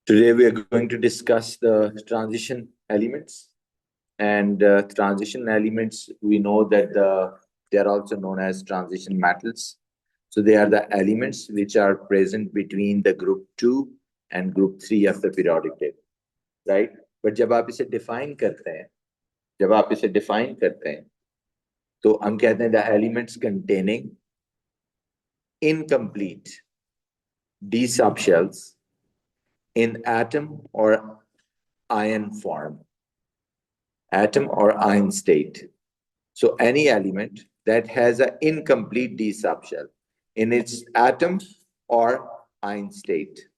Today we are going to discuss the transition elements. And transition elements, we know that they are also known as transition metals. So they are the elements which are present between the group 2 and group 3 of the periodic table, right? But जब आप इसे define करते हैं, तो हम कहते हैं the elements containing incomplete d subshells in atom or ion form. Atom or ion state. So any element that has an incomplete d subshell in its atom or ion state.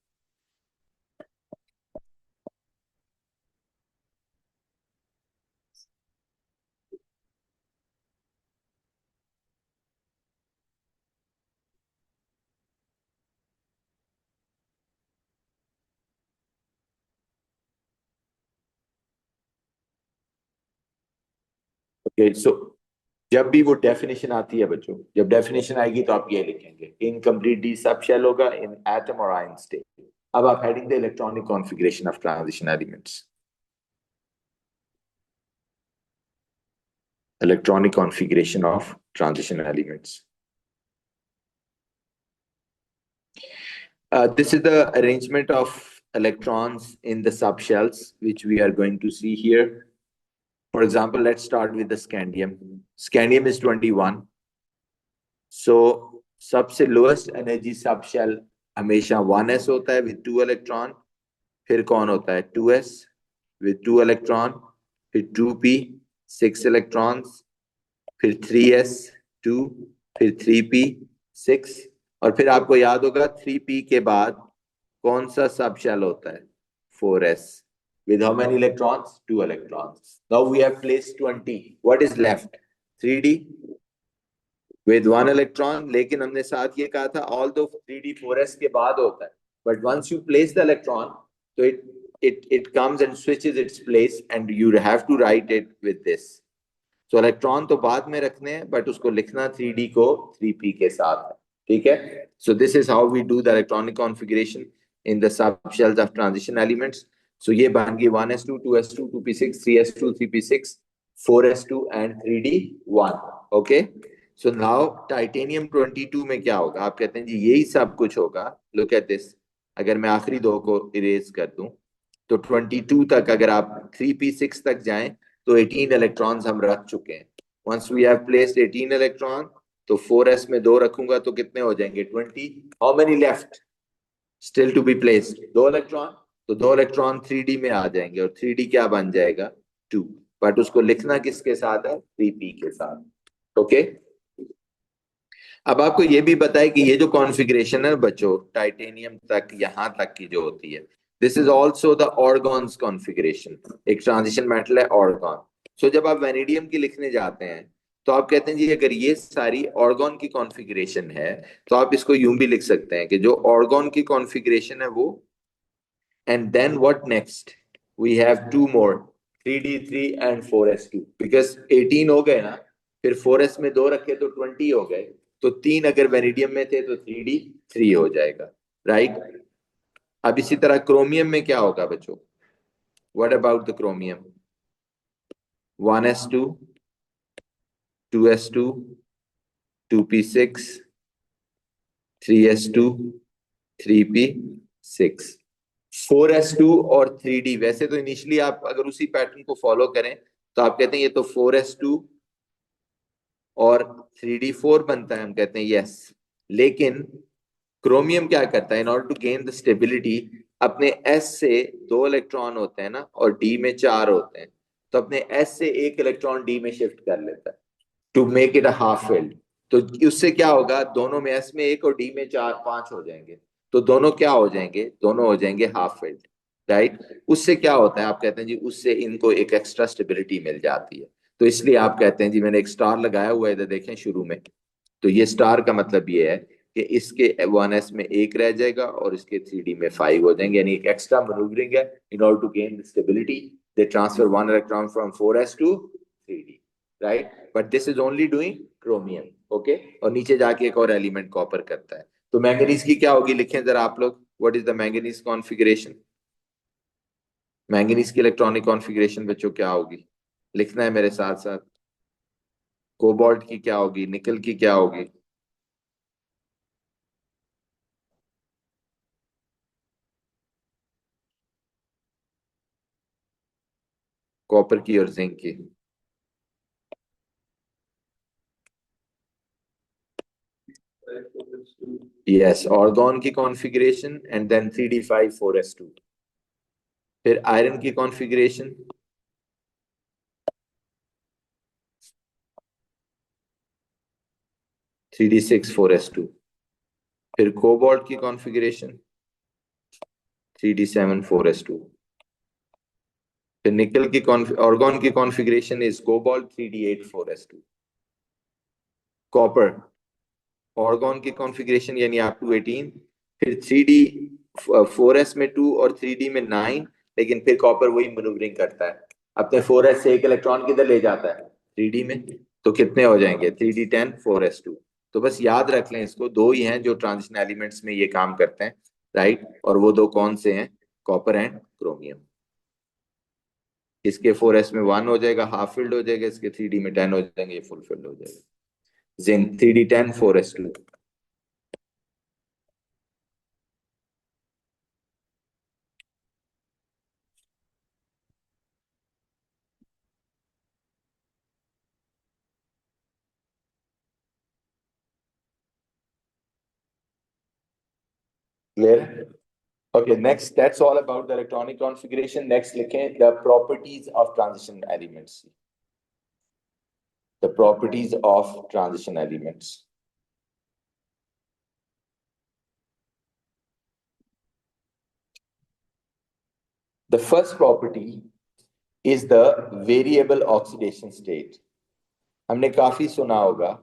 Okay, so जब भी वो definition आती है बच्चों, जब definition आएगी तो आप ये लिखेंगे इनकम्प्लीट डी सब शेल होगा इन एटम और आयन स्टेट. अब आप heading the electronic configuration of transition elements. Electronic configuration of transition elements. This is the arrangement of electrons in the subshells, which we are going to see here. For example, let's start with the scandium. Scandium is 21. So, सबसे lowest energy subshell हमेशा 1s होता है with 2 electron. फिर कौन होता है 2s with 2 electron. फिर 2p 6 electrons. फिर 3s 2. फिर 3p 6. और फिर आपको याद होगा 3p के बाद कौन सा सबशेल होता है 4s. With how many electrons? 2 electrons. Now we have placed 20. What is left? 3d with 1 electron. लेकिन हमने साथ ये कहा था although 3d 4s के बाद होता है, but once you place the electron, so it comes and switches its place and you have to write it with this. So electron तो बाद में रखने हैं, but उसको लिखना 3d को 3p के साथ है. ठीक है? So this is how we do the electronic configuration in the subshells of transition elements. So ये बन गई 1s2 2s2 2p6 3s2 3p6 4s2 and 3d1. Okay? So now titanium 22 में क्या होगा? आप कहते हैं जी यही सब कुछ होगा. Look at this. अगर मैं आखिरी दो को इरेज कर दूं तो 22 तक अगर आप 3p6 तक जाएं तो 18 इलेक्ट्रॉन्स हम रख चुके हैं. Once we have placed 18 electron तो 4s में 2 रखूंगा तो कितने हो जाएंगे 20. How many left still to be placed? 2 electron. तो 2 इलेक्ट्रॉन 3d में आ जाएंगे और 3d क्या बन जाएगा 2. बट उसको लिखना किसके साथ है 3p के साथ. ओके. अब आपको ये भी पता है कि ये जो कॉन्फ़िगरेशन है बच्चों टाइटेनियम तक यहां तक की जो होती है, this is also the argon's configuration. एक ट्रांजिशन मेटल है ऑर्गॉन. सो जब आप वेनेडियम की लिखने जाते हैं तो आप कहते हैं जी अगर ये सारी ऑर्गॉन की कॉन्फ़िगरेशन है तो आप इसको यूं भी लिख सकते हैं कि जो ऑर्गॉन की कॉन्फ़िगरेशन है वो and then what next we have to more 3d3 and 4s2 because 18 हो गए ना, फिर 4s में 2 रखे तो 20 हो गए. तो 3 अगर वेनेडियम में थे तो 3d3 हो जाएगा. राइट. अब इसी तरह क्रोमियम में क्या होगा बच्चों? What about the chromium? 1s2 2s2 2p6 3s2 3p6 4s2 और 3d. वैसे तो इनिशियली आप अगर उसी पैटर्न को फॉलो करें तो आप कहते हैं ये तो 4s2 और 3d4 बनता है. हम कहते हैं यस. लेकिन क्रोमियम क्या करता है in order to gain the stability, अपने s से 2 इलेक्ट्रॉन होते हैं ना और d में 4 होते हैं, तो अपने s से 1 इलेक्ट्रॉन d में शिफ्ट कर लेता है to make it a half filled. तो उससे क्या होगा दोनों में s में 1 और d में 4 5 हो जाएंगे. तो दोनों क्या हो जाएंगे? दोनों हो जाएंगे हाफ फिल्ड. राइट. उससे क्या होता है? आप कहते हैं जी उससे इनको एक एक्स्ट्रा स्टेबिलिटी मिल जाती है. तो इसलिए आप कहते हैं जी मैंने एक स्टार लगाया हुआ है इधर देखें शुरू में, तो ये स्टार का मतलब ये है कि इसके 1s में 1 रह जाएगा और इसके 3d में 5 हो जाएंगे. यानी एक एक्स्ट्रा मैन्यूवरिंग है in order to gain the stability. They transfer 1 electron from 4s to 3d. Right. But this is only doing chromium. Okay. और नीचे जाके एक और एलिमेंट कॉपर करता है. तो मैंगनीज की क्या होगी लिखें जरा आप लोग. What is the manganese configuration? Manganese की इलेक्ट्रॉनिक कॉन्फ़िगरेशन बच्चों क्या होगी, लिखना है मेरे साथ साथ। कोबाल्ट की क्या होगी, निकल की क्या होगी, कॉपर की और जिंक की। यस, ऑर्गन की configuration and then 3d5 4s2। फिर आयरन की कॉन्फ़िगरेशन 3d6 4s2। फिर कोबाल्ट की कॉन्फ़िगरेशन 3d7 4s2। फिर निकल की ऑर्गन की configuration is cobalt 3d8 4s2। Copper organ की कॉन्फ़िगरेशन यानी आप 218। फिर 3d4s में 2 और 3d में 9। लेकिन फिर कॉपर वही मैन्यूवरिंग करता है, अपने 4s से एक इलेक्ट्रॉन किधर ले जाता है, 3d में। तो कितने हो जाएंगे, 3d10 4s2। तो बस याद रख लें, इसको दो ही हैं जो ट्रांजिशन एलिमेंट्स में ये काम करते हैं, राइट। और वो दो कौन से हैं, कॉपर एंड क्रोमियम। इसके 4s में 1 हो जाएगा, हाफ फिल्ड हो जाएगा, इसके 3d में 10 हो जाएंगे, ये फुल फिल्ड हो जाएगा। Zinc 3d10 4s2। Clear. Okay, next, that's all about the electronic configuration. Next, लिखें the properties of transition elements. The properties of transition elements. The first property is the variable oxidation state. हमने काफी सुना होगा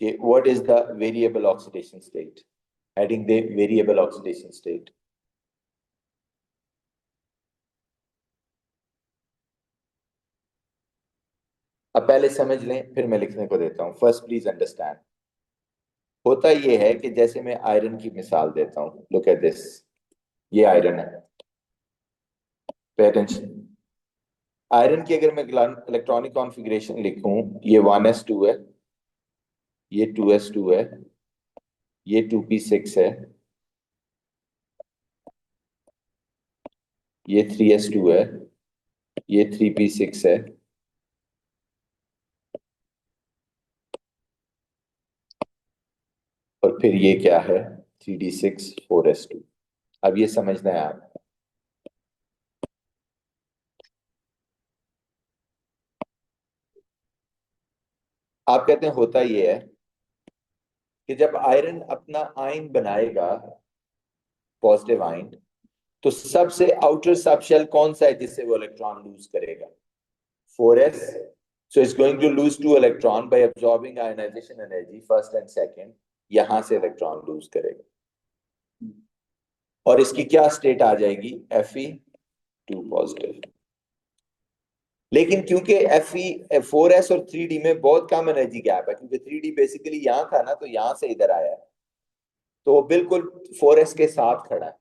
कि what is the variable oxidation state? Heading the variable oxidation state. अब पहले समझ लें, फिर मैं लिखने को देता हूं। First please understand. होता यह है कि जैसे मैं आयरन की मिसाल देता हूं, लुक एट दिस, ये आयरन है, पे अटेंशन। आयरन की अगर मैं इलेक्ट्रॉनिक कॉन्फ़िगरेशन लिखूं, ये 1s2 है, ये 2s2 है, ये 2p6 है, ये 3s2 है, ये 3p6 है, और फिर ये क्या है, 3d6 4s2। अब ये समझना है आप। आप कहते हैं होता ये है कि जब आयरन अपना आयन बनाएगा, पॉजिटिव आयन, तो सबसे आउटर सबशेल कौन सा है जिससे वो इलेक्ट्रॉन लूज करेगा, 4s। So it's going to lose 2 electron by absorbing ionization energy first and second। यहां से इलेक्ट्रॉन लूज करेगा और इसकी क्या स्टेट आ जाएगी, Fe2 पॉजिटिव। लेकिन क्योंकि Fe 4s और 3d में बहुत कम एनर्जी गैप है, क्योंकि 3d बेसिकली यहां था ना, तो यहां से इधर आया है, तो वो बिल्कुल 4s के साथ खड़ा है,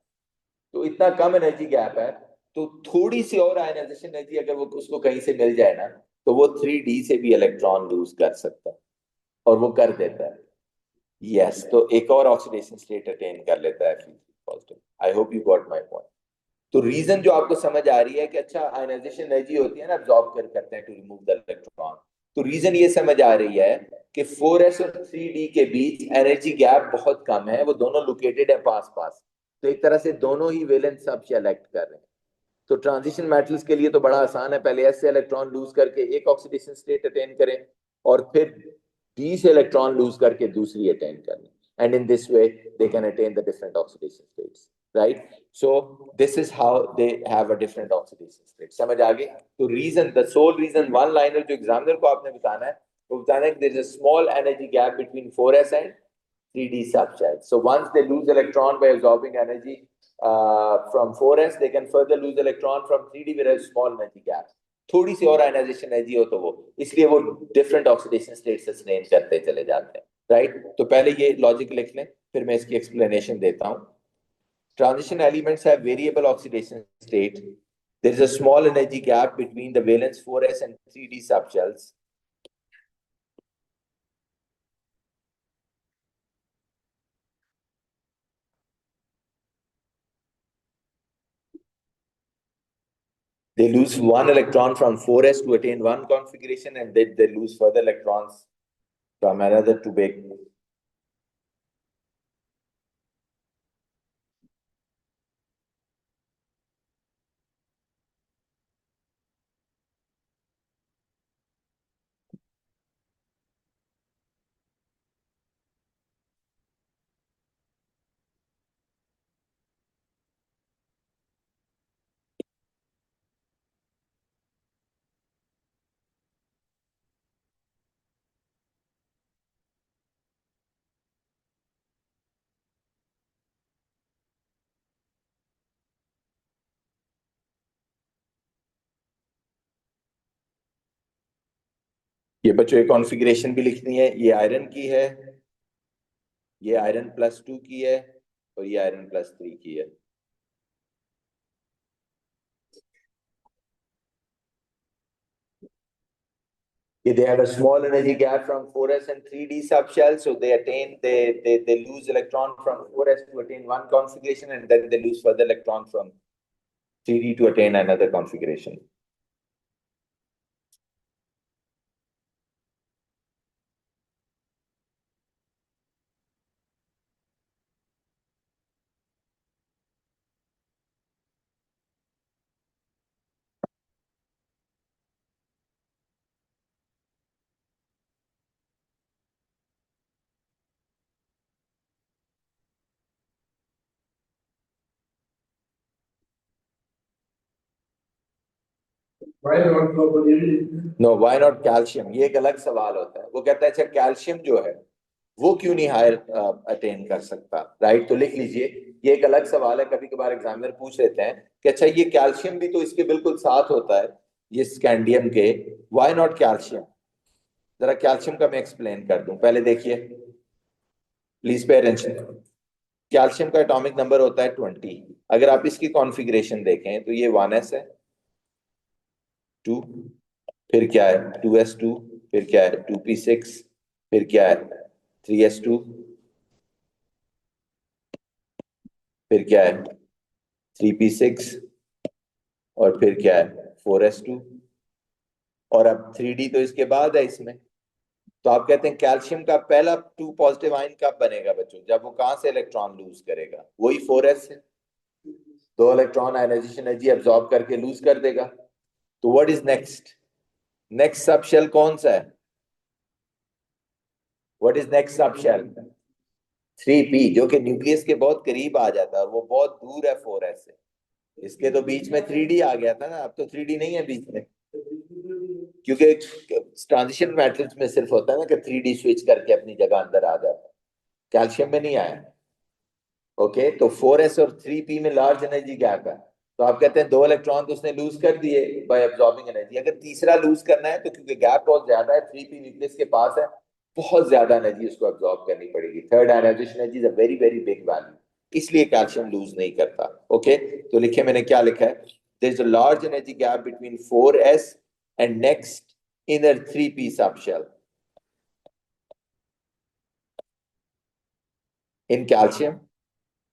तो इतना कम एनर्जी गैप है। तो थोड़ी सी और आयनाइजेशन एनर्जी अगर वो उसको कहीं से मिल जाए ना, तो वो 3d से भी इलेक्ट्रॉन लूज कर सकता है, और वो कर देता है। यस, तो एक और ऑक्सीडेशन स्टेट अटेन कर लेता है positive. I hope you got my point. तो रीजन जो आपको समझ आ रही है कि अच्छा आयनाइजेशन एनर्जी होती है ना, अब्सॉर्ब करते हैं टू रिमूव द इलेक्ट्रॉन, तो रीजन ये समझ आ रही है कि 4s और 3d के बीच एनर्जी गैप बहुत कम है, वो दोनों लोकेटेड है पास पास, तो एक तरह से दोनों ही वेलेंट सब सेलेक्ट कर रहे हैं। तो ट्रांजिशन मेटल्स के लिए तो बड़ा आसान है, पहले एस से इलेक्ट्रॉन लूज करके एक ऑक्सीडेशन स्टेट अटेन करें, और फिर डी से इलेक्ट्रॉन लूज करके दूसरी अटेन करें, and in this way they can attain the different oxidation states, right. So this is how they have a different oxidation state. समझ आ गई। तो reason, the sole reason, one liner जो examiner को आपने बताना है, वो बताना है कि there is a small energy gap between 4s and 3d subshell। So once they lose electron by absorbing energy from 4s, they can further lose electron from 3d with a small energy gap। थोड़ी सी और ionization energy हो तो वो, इसलिए वो different oxidation state sustain करते चले जाते हैं, राइट। तो पहले ये लॉजिक लिख लें, फिर मैं इसकी एक्सप्लेनेशन देता हूं। Transition elements have variable oxidation state. There is a small energy gap between the valence 4s and 3d subshells. They lose one electron from 4s to attain one configuration, and then they lose further electrons from another to make. ये बच्चों ये configuration भी लिखनी है। ये iron की है, ये आयरन +2 की है, और ये आयरन +3 की है। They have a small energy gap from 4s and 3d subshell, so they lose electron from 4s to attain one configuration, and then they lose further electron from 3d to attain another configuration. No, why not calcium, ये एक अलग सवाल होता है। वो कहता है अच्छा कैल्शियम जो है वो क्यों नहीं हायर अटेन कर सकता, राइट? तो लिख लीजिए, ये एक अलग सवाल है। कभी कभार एग्जामिनर पूछ लेते हैं कि अच्छा ये कैल्शियम भी तो इसके बिल्कुल साथ होता है, ये स्कैंडियम के, व्हाई नॉट कैल्शियम? जरा कैल्शियम का मैं एक्सप्लेन कर दूं। पहले देखिए, प्लीज पे अटेंशन। कैल्शियम का एटॉमिक नंबर होता है 20। अगर आप इसकी कॉन्फ़िगरेशन देखें तो ये 1s है, 2, फिर क्या है 2s2, फिर क्या है 2p6, फिर क्या है 3s2, फिर क्या है 3p6, और फिर क्या है 4s2, और अब 3d तो इसके बाद है इसमें। तो आप कहते हैं कैल्शियम का पहला 2 पॉजिटिव आयन कब बनेगा बच्चों? जब वो कहां से इलेक्ट्रॉन लूज करेगा? वही 4s से। 2 इलेक्ट्रॉन आयनाइजेशन एनर्जी एब्जॉर्ब करके लूज कर देगा। तो what is next? Next sub shell कौन सा है? What is next sub shell? 3p, जो कि न्यूक्लियस के बहुत करीब आ जाता है और वो बहुत दूर है 4s से। इसके तो बीच में 3d आ गया था ना, अब तो 3d नहीं है बीच में, क्योंकि ट्रांजिशन मैट्रिक्स में सिर्फ होता है ना कि 3d स्विच करके अपनी जगह अंदर आ जाता है, कैल्शियम में नहीं आया। ओके, तो 4s और 3p में लार्ज एनर्जी गैप है। तो आप कहते हैं 2 इलेक्ट्रॉन तो उसने लूज कर दिए बाय एब्जॉर्बिंग एनर्जी। अगर तीसरा लूज करना है तो क्योंकि गैप बहुत ज्यादा है, 3p न्यूक्लियस के पास है, बहुत ज्यादा एनर्जी उसको एब्जॉर्ब करनी पड़ेगी। Third ionization energy is a very very big value, इसलिए कैल्शियम लूज नहीं करता। ओके, तो लिखे मैंने क्या लिखा है? There is a large energy gap between 4s and next inner 3p subshell in calcium.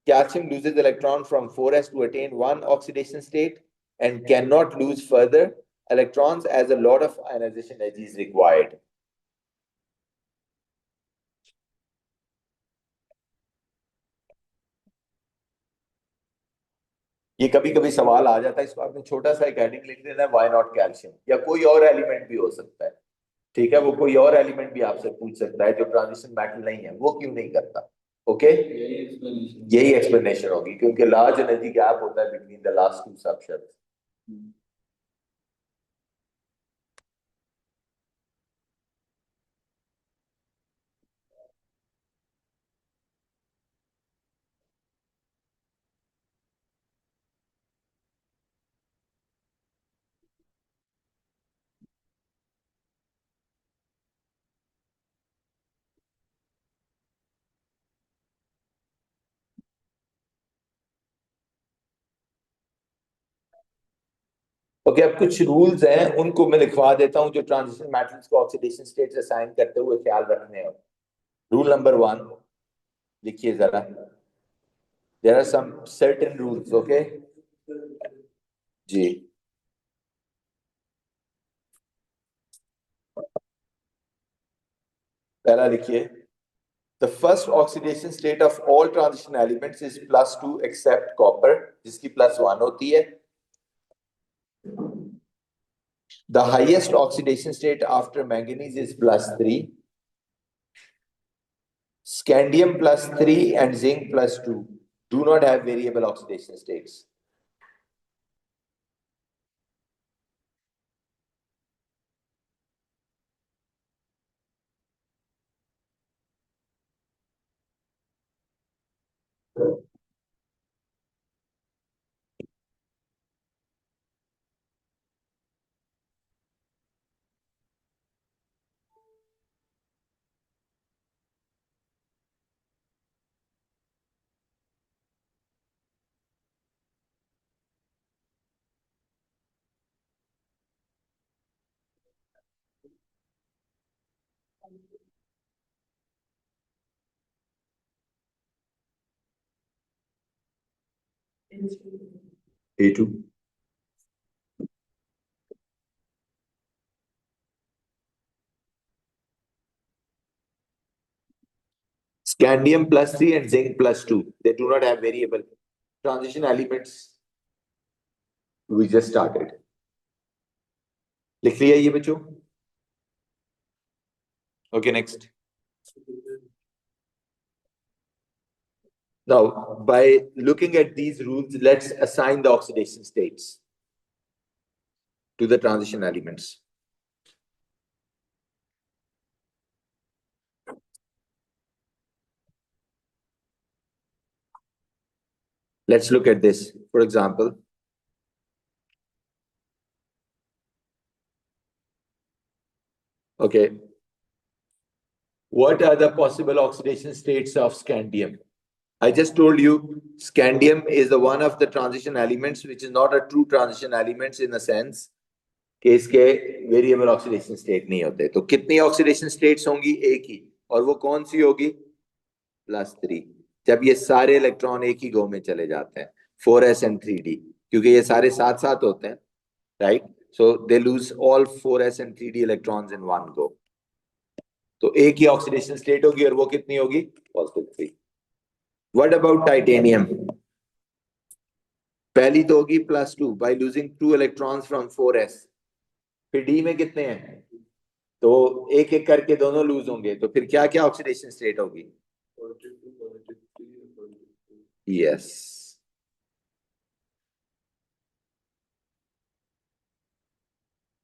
Calcium loses electron from 4s to attain one oxidation state and cannot lose further electrons as a lot of ionization energy is required. ये कभी कभी सवाल आ जाता है, इसको आपने छोटा सा एक हेडिंग लिख देना है, व्हाई नॉट कैल्शियम, या कोई और एलिमेंट भी हो सकता है। ठीक है, वो कोई और एलिमेंट भी आपसे पूछ सकता है जो ट्रांजिशन मेटल नहीं है, वो क्यों नहीं करता। ओके, यही एक्सप्लेनेशन होगी, क्योंकि लार्ज एनर्जी गैप होता है between the last two subshells. Okay, अब कुछ रूल्स हैं उनको मैं लिखवा देता हूं जो ट्रांजिशन मेटल्स को ऑक्सीडेशन स्टेट असाइन करते हुए ख्याल रखने हैं। रूल नंबर 1 लिखिए जरा। There are some certain rules, okay ji. पहला लिखिए, the first oxidation state of all transition elements is +2 except copper, जिसकी +1 होती है। The highest oxidation state after manganese is +3. Scandium +3 and zinc +2 do not have variable oxidation states. A2. Scandium +3 and zinc +2. They do not have variable transition elements. We just started. लिख लिया ये बच्चों? Okay, next. Now, by looking at these rules, let's assign the oxidation states to the transition elements. Let's look at this. For example, okay, what are the possible oxidation states of scandium? I just told you scandium is the one of the transition elements which is not a true transition elements in a sense कि इसके variable oxidation state नहीं होते। तो कितनी oxidation states होंगी? एक ही, और वो कौन सी होगी? +3। जब ये सारे इलेक्ट्रॉन एक ही गो में चले जाते हैं, 4s and 3d, क्योंकि ये सारे साथ साथ होते हैं, right? So they lose all 4s and 3d electrons in one go. तो एक ही ऑक्सीडेशन स्टेट होगी, और वो कितनी होगी? +3। What about titanium? पहली तो होगी +2 by losing 2 electrons from 4s। फिर डी में कितने हैं? तो एक एक करके दोनों लूज होंगे, तो फिर क्या क्या ऑक्सीडेशन स्टेट होगी? यस।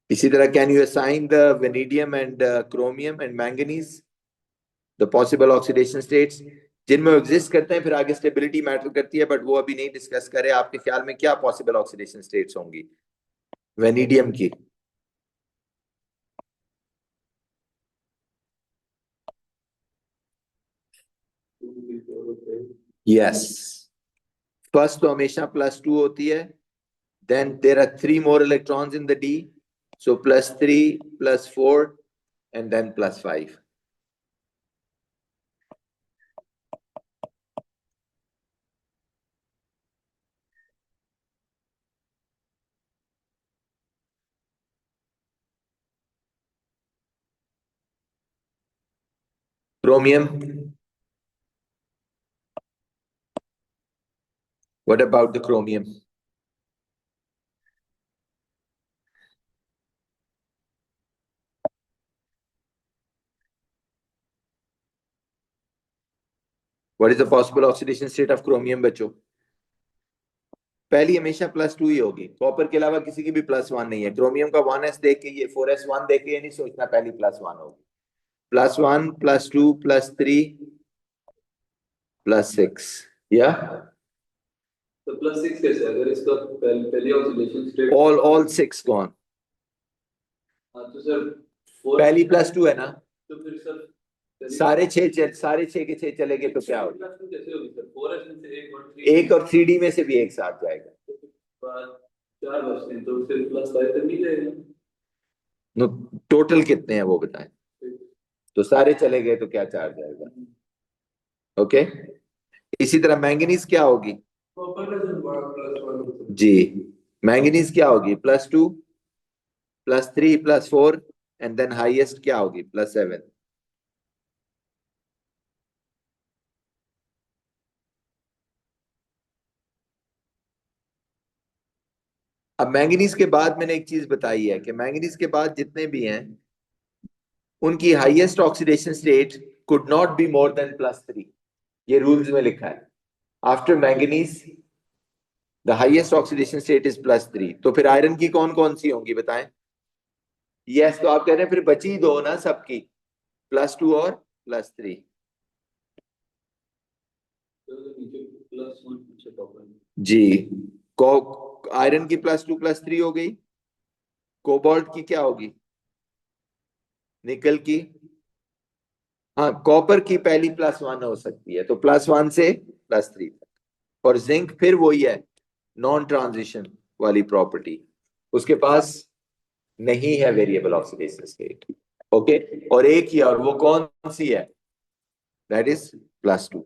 इसी तरह can you assign the vanadium and chromium and manganese the possible oxidation states जिनमें एग्जिस्ट करते हैं? फिर आगे स्टेबिलिटी मैटर करती है, बट वो अभी नहीं डिस्कस करें। आपके ख्याल में क्या पॉसिबल ऑक्सीडेशन स्टेट्स होंगी वेनेडियम की? यस, फर्स्ट तो हमेशा +2 होती है, then there are 3 more electrons in the d, so +3 +4 and then +5. Chromium, what about the chromium? What is the possible oxidation state of chromium बच्चों? पहली हमेशा +2 ही होगी, कॉपर के अलावा किसी की भी +1 नहीं है। क्रोमियम का 1s देख के, ये 4s1 देख के ये नहीं सोचना पहली +1 होगी। +1 +2 +3 +6, या तो +6 कैसे? अगर इसका पहली ऑक्सीडेशन स्टेट all 6 gone। हाँ तो सर पहली +2 है ना, तो फिर सर सारे 6 के 6 चले गए तो क्या होगा? कैसे होगी सर? 4s में से एक और 3 एक और 3d में से भी एक साथ जाएगा। 4 बचते हैं तो फिर प्लस 5 तक नहीं जाएगा। नो, टोटल कितने हैं वो बताएं। तो सारे चले गए तो क्या चार्ज आएगा। ओके, इसी तरह मैंगनीज क्या होगी जी, मैंगनीज क्या होगी +2 +3 +4 एंड देन हाईएस्ट क्या होगी +7। अब मैंगनीज के बाद मैंने एक चीज बताई है कि मैंगनीज के बाद जितने भी हैं उनकी highest oxidation state could not be more than +3। ये रूल्स में लिखा है, after manganese the highest oxidation state is +3। तो फिर आयरन की कौन कौन सी होंगी बताएं। यस, तो आप कह रहे हैं फिर बची दो ना सबकी, +2 और +3। नीचे +1 पीछे टॉपर। जी, को आयरन की +2 +3 हो गई, कोबाल्ट की क्या होगी, निकल की, हाँ कॉपर की पहली +1 हो सकती है, तो +1 से +3 तक। और जिंक फिर वही है, नॉन ट्रांजिशन वाली प्रॉपर्टी, उसके पास नहीं है वेरिएबल ऑक्सीडेशन स्टेट। ओके, और एक ही, और वो कौन सी है, दैट इज +2।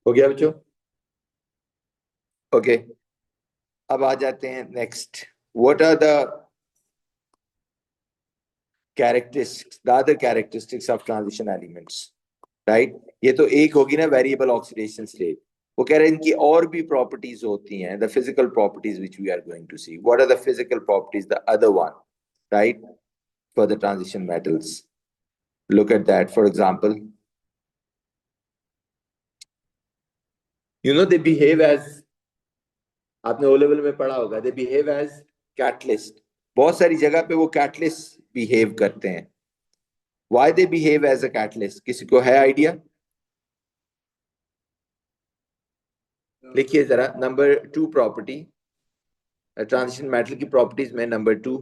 हो गया बच्चों। ओके, अब आ जाते हैं next, what are the characteristics, the other characteristics of transition elements, right? ये तो एक होगी ना वेरिएबल ऑक्सीडेशन स्टेट। वो कह रहे हैं इनकी और भी प्रॉपर्टीज होती हैं, the physical properties which we are going to see. What are the physical properties, the other one, right, for the transition metals. Look at that, for example, they behave as, आपने O level में पढ़ा होगा, दे behave as catalyst. बहुत सारी जगह पे वो catalyst behave करते हैं। Why they behave as a catalyst, किसी को है आइडिया। लिखिए जरा, नंबर 2 प्रॉपर्टी, ट्रांजिशन मेटल की प्रॉपर्टीज में number 2,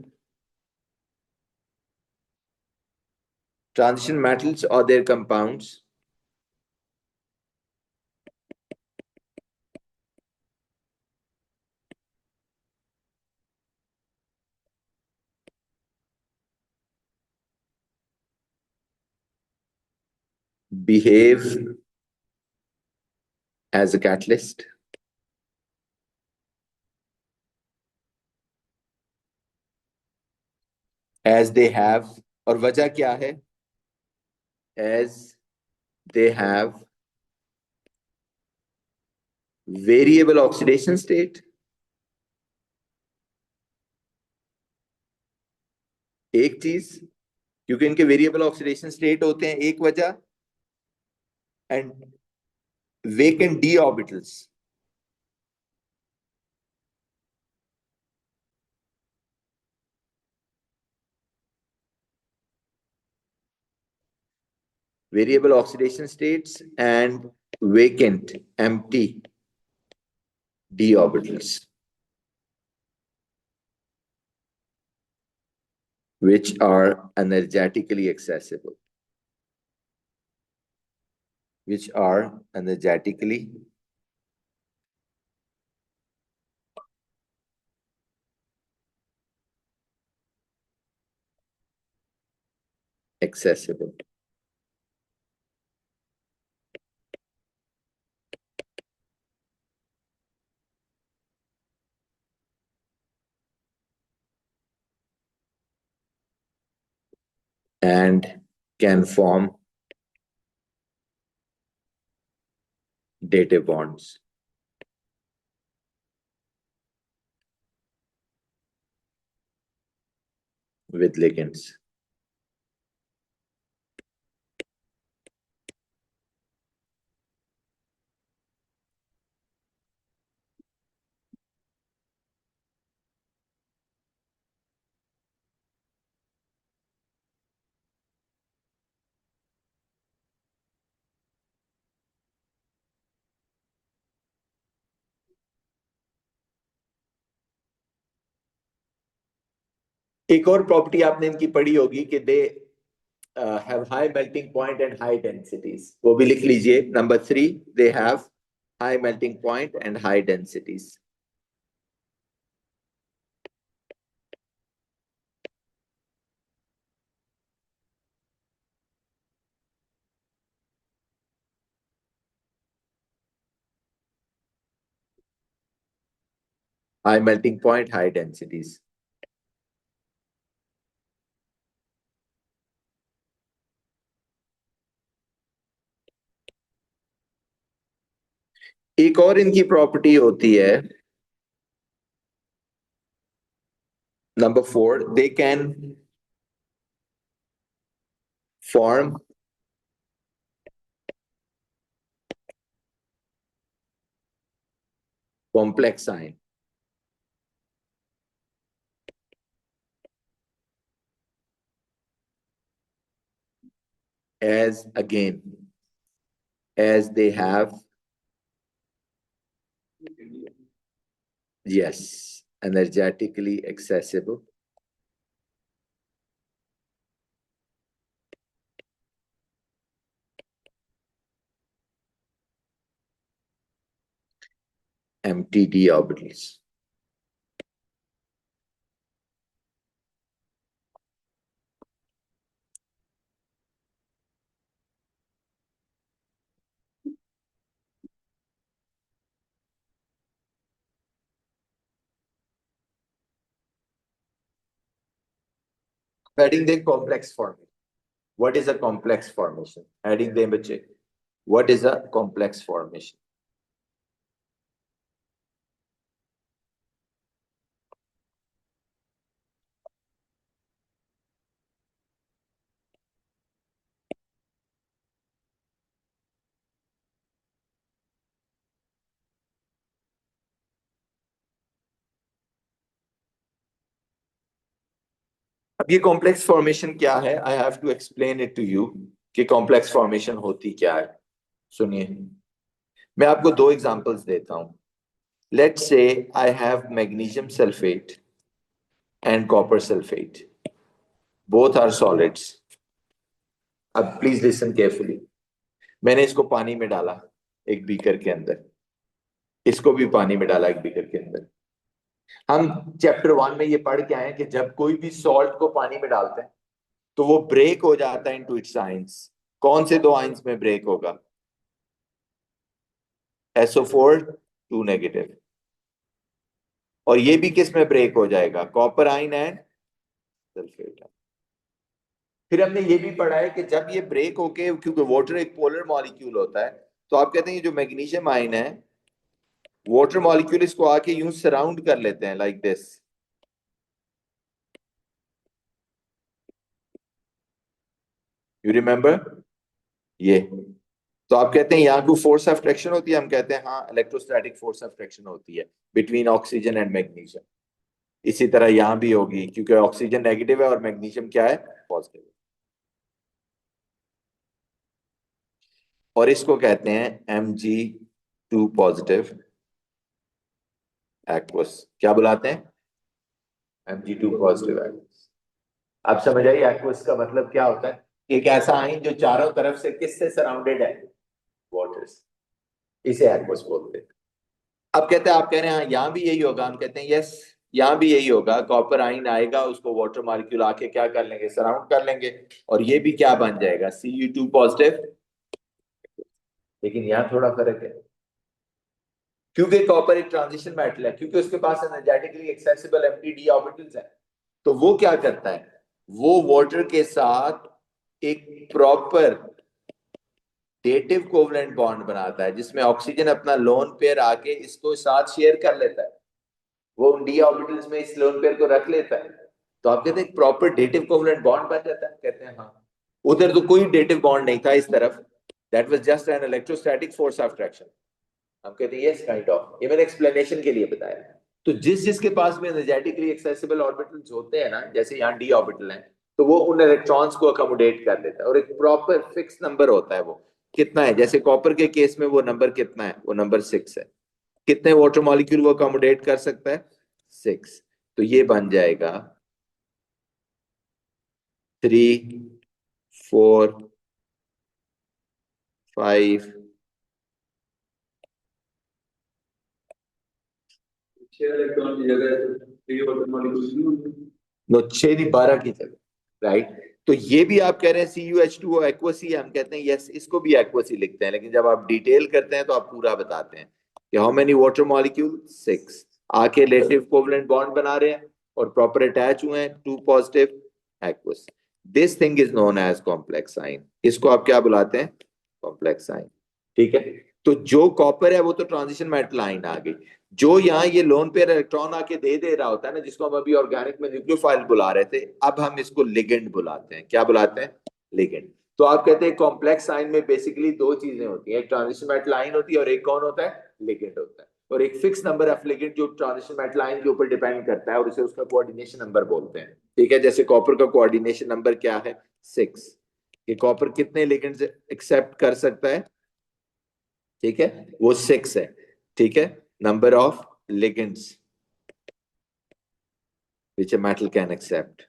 transition metals or their compounds behave as a catalyst as they have, और वजह क्या है, as they have variable oxidation state। एक चीज, क्योंकि इनके वेरिएबल ऑक्सीडेशन स्टेट होते हैं, एक वजह, and vacant D orbitals. Variable oxidation states and vacant empty d orbitals, which are energetically accessible, which are energetically accessible। And can form dative bonds। with ligands. एक और प्रॉपर्टी आपने इनकी पढ़ी होगी कि they have high melting point and high densities, वो भी लिख लीजिए। Number 3, they have high melting point and high densities. High melting point, high densities. एक और इनकी प्रॉपर्टी होती है number 4, they can form complex ion as they have, yes, energetically accessible MTD orbitals. Heading the complex formation. What is a complex formation? Heading the बच्चे. What is a complex formation? अब ये complex formation क्या है? I have to explain it to you कि complex formation होती क्या है। सुनिए, मैं आपको दो एग्जांपल्स देता हूं। Let's say I have magnesium sulphate and copper sulphate, both are solids. अब प्लीज लिसन केयरफुली। मैंने इसको पानी में डाला एक बीकर के अंदर, इसको भी पानी में डाला एक बीकर के अंदर। हम चैप्टर 1 में ये पढ़ के आए हैं कि जब कोई भी सॉल्ट को पानी में डालते हैं तो वो ब्रेक हो जाता है इनटू इट्स आयंस। कौन से दो आयंस में ब्रेक होगा? SO4 2 negative. और ये भी किस में ब्रेक हो जाएगा? Copper ion and sulphate. फिर हमने ये भी पढ़ा है कि जब ये ब्रेक होके, क्योंकि वाटर एक पोलर मॉलिक्यूल होता है, तो आप कहते हैं ये जो मैग्नीशियम आयन है, वाटर मॉलिक्यूल इसको आके यूं सराउंड कर लेते हैं लाइक दिस। यू रिमेंबर ये? तो आप कहते हैं यहाँ कोई फोर्स ऑफ अट्रैक्शन होती है? हम कहते हैं हाँ, इलेक्ट्रोस्टैटिक फोर्स ऑफ अट्रैक्शन होती है बिटवीन ऑक्सीजन एंड मैग्नीशियम। इसी तरह यहाँ भी होगी, क्योंकि ऑक्सीजन नेगेटिव है और मैग्नीशियम क्या है? पॉजिटिव। और इसको कहते हैं Mg2 पॉजिटिव एक्वस। क्या बुलाते हैं? Mg2 positive aqueous. आप समझ आइए एक्वस का मतलब क्या होता है? एक ऐसा आयन जो चारों तरफ से किससे सराउंडेड है? वाटर से। इसे एक्वस बोलते हैं। अब कहते हैं, आप कह रहे हैं हाँ यहाँ भी यही होगा। हम कहते हैं यस, यहाँ भी यही होगा। कॉपर आयन आएगा, उसको वाटर मॉलिक्यूल आके क्या कर लेंगे? सराउंड कर लेंगे, और ये भी क्या बन जाएगा? Cu2 positive. लेकिन यहाँ थोड़ा फर्क है, क्योंकि कॉपर एक ट्रांजिशन मेटल है, क्योंकि उसके पास एनर्जेटिकली एक्सेसिबल एम्प्टी ऑर्बिटल्स है। तो वो क्या करता है? वो वाटर के साथ एक प्रॉपर डेटिव कोवलेंट बॉन्ड बनाता है, जिसमें ऑक्सीजन अपना लोन पेयर आके इसको साथ शेयर कर लेता है। वो डी ऑर्बिटल्स में इस लोन पेयर को रख लेता है, तो आप कहते हैं प्रॉपर डेटिव कोवलेंट बॉन्ड बन जाता है, कहते हैं हाँ। उधर तो कोई डेटिव बॉन्ड नहीं था इस तरफ, that was just an electrostatic force of attraction. हम कहते हैं यस काइंड ऑफ, ये मैंने एक्सप्लेनेशन के लिए बताया। तो जिसके पास में एनर्जेटिकली एक्सेसिबल ऑर्बिटल्स होते हैं ना, जैसे यहाँ डी ऑर्बिटल है, तो वो उन इलेक्ट्रॉन्स को अकोमोडेट कर लेता है, और एक प्रॉपर फिक्स नंबर होता है, वो कितना है, जैसे कॉपर के केस में वो नंबर कितना है, वो नंबर 6 है। कितने वाटर मॉलिक्यूल वो अकोमोडेट कर सकता है, 6। तो ये बन जाएगा 3, 4, 5। 6 इलेक्ट्रॉन की जगह तो 3 वाटर मॉलिक्यूल्स नहीं होंगे। नो, 6 नहीं, 12 की जगह, राइट। तो ये भी आप कह रहे हैं CuH2O एक्वसी है, हम कहते हैं यस, इसको भी एक्वसी लिखते हैं, लेकिन जब आप डिटेल करते हैं तो आप पूरा बताते हैं कि हाउ मेनी वाटर मॉलिक्यूल, 6 आके रिलेटिव कोवलेंट बॉन्ड बना रहे हैं और प्रॉपर अटैच हुए हैं, 2 positive aqueous. This thing is known as complex sign. इसको आप क्या बुलाते हैं, कॉम्प्लेक्स साइन, ठीक है। तो जो कॉपर है वो तो ट्रांजिशन मेटल आइन आ गई। जो यहाँ ये लोन पेयर इलेक्ट्रॉन आके दे रहा होता है ना, जिसको हम अभी ऑर्गेनिक में न्यूक्लियोफाइल बुला रहे थे, अब हम इसको लिगेंड बुलाते हैं। क्या बुलाते हैं, लिगेंड। तो आप कहते हैं कॉम्प्लेक्स आइन में बेसिकली दो चीजें होती हैं, एक ट्रांजिशन मेटल आइन होती है और एक कौन होता है, लिगेंड होता है। और एक फिक्स नंबर ऑफ लिगेंड जो ट्रांजिशन मेटल आइन के ऊपर डिपेंड करता है, और उसे उसका कोऑर्डिनेशन नंबर बोलते हैं, ठीक है। जैसे कॉपर का कोऑर्डिनेशन नंबर क्या है, 6। कि कॉपर कितने लिगेंड्स एक्सेप्ट कर सकता है, ठीक है, वो 6 है, ठीक है। Number of ligands which a metal can accept,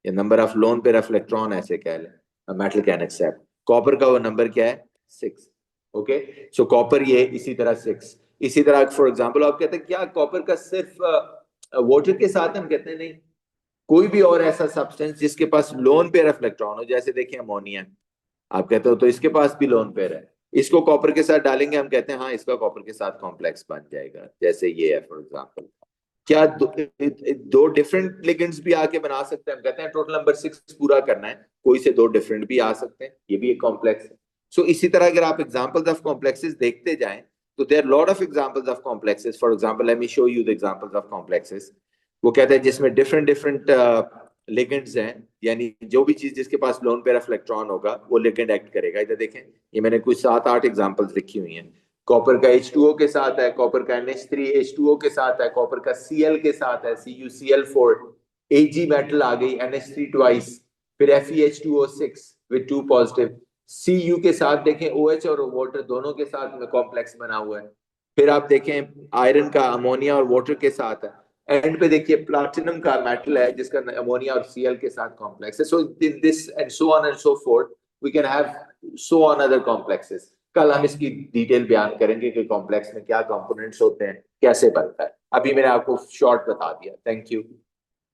या number of lone pair of electron ऐसे कह लें, मेटल कैन एक्सेप्ट। कॉपर का वो नंबर क्या है, 6। ओके, सो कॉपर ये इसी तरह 6। इसी तरह फॉर एग्जांपल आप कहते हैं क्या कॉपर का सिर्फ वाटर के साथ, हम कहते हैं नहीं, कोई भी और ऐसा सब्सटेंस जिसके पास लोन पेयर ऑफ इलेक्ट्रॉन हो, जैसे देखिए अमोनिया, आप कहते हो तो इसके पास भी लोन पेयर है, इसको कॉपर के साथ डालेंगे, हम कहते हैं हाँ इसका कॉपर के साथ कॉम्प्लेक्स बन जाएगा, जैसे ये है फॉर एग्जांपल। क्या दो डिफरेंट लिगेंड्स भी आके बना सकते हैं, हम कहते हैं टोटल नंबर 6 पूरा करना है, कोई से दो डिफरेंट भी आ सकते हैं, ये भी एक कॉम्प्लेक्स है। सो इसी तरह अगर आप एग्जांपल्स ऑफ कॉम्प्लेक्सेस देखते जाएं, तो there lot of examples of complexes. For example let me show you the examples of complexes. वो कहते हैं जिसमें डिफरेंट डिफरेंट लिगेंड्स हैं, यानी जो भी चीज जिसके पास लोन पेयर ऑफ इलेक्ट्रॉन होगा वो लिगेंड एक्ट करेगा। इधर देखें, ये मैंने कुछ 7-8 एग्जांपल्स लिखी हुई हैं। कॉपर का H2O के साथ है, कॉपर का NH3H2O के साथ है, कॉपर का Cl के साथ है, CuCl4, Ag मेटल आ गई, NH3 ट्वाइस, फिर FeH2O6 विद 2 पॉजिटिव, Cu के साथ देखें OH और वाटर दोनों के साथ में कॉम्प्लेक्स बना हुआ है। फिर आप देखें आयरन का अमोनिया और वाटर के साथ है। एंड पे देखिए प्लैटिनम का मेटल है जिसका अमोनिया और Cl के साथ कॉम्प्लेक्स है। So in this and so on and so forth we can have so on other complexes. कल हम इसकी डिटेल बयान करेंगे कि कॉम्प्लेक्स में क्या कंपोनेंट्स होते हैं, कैसे बनता है। अभी मैंने आपको शॉर्ट बता दिया। Thank you.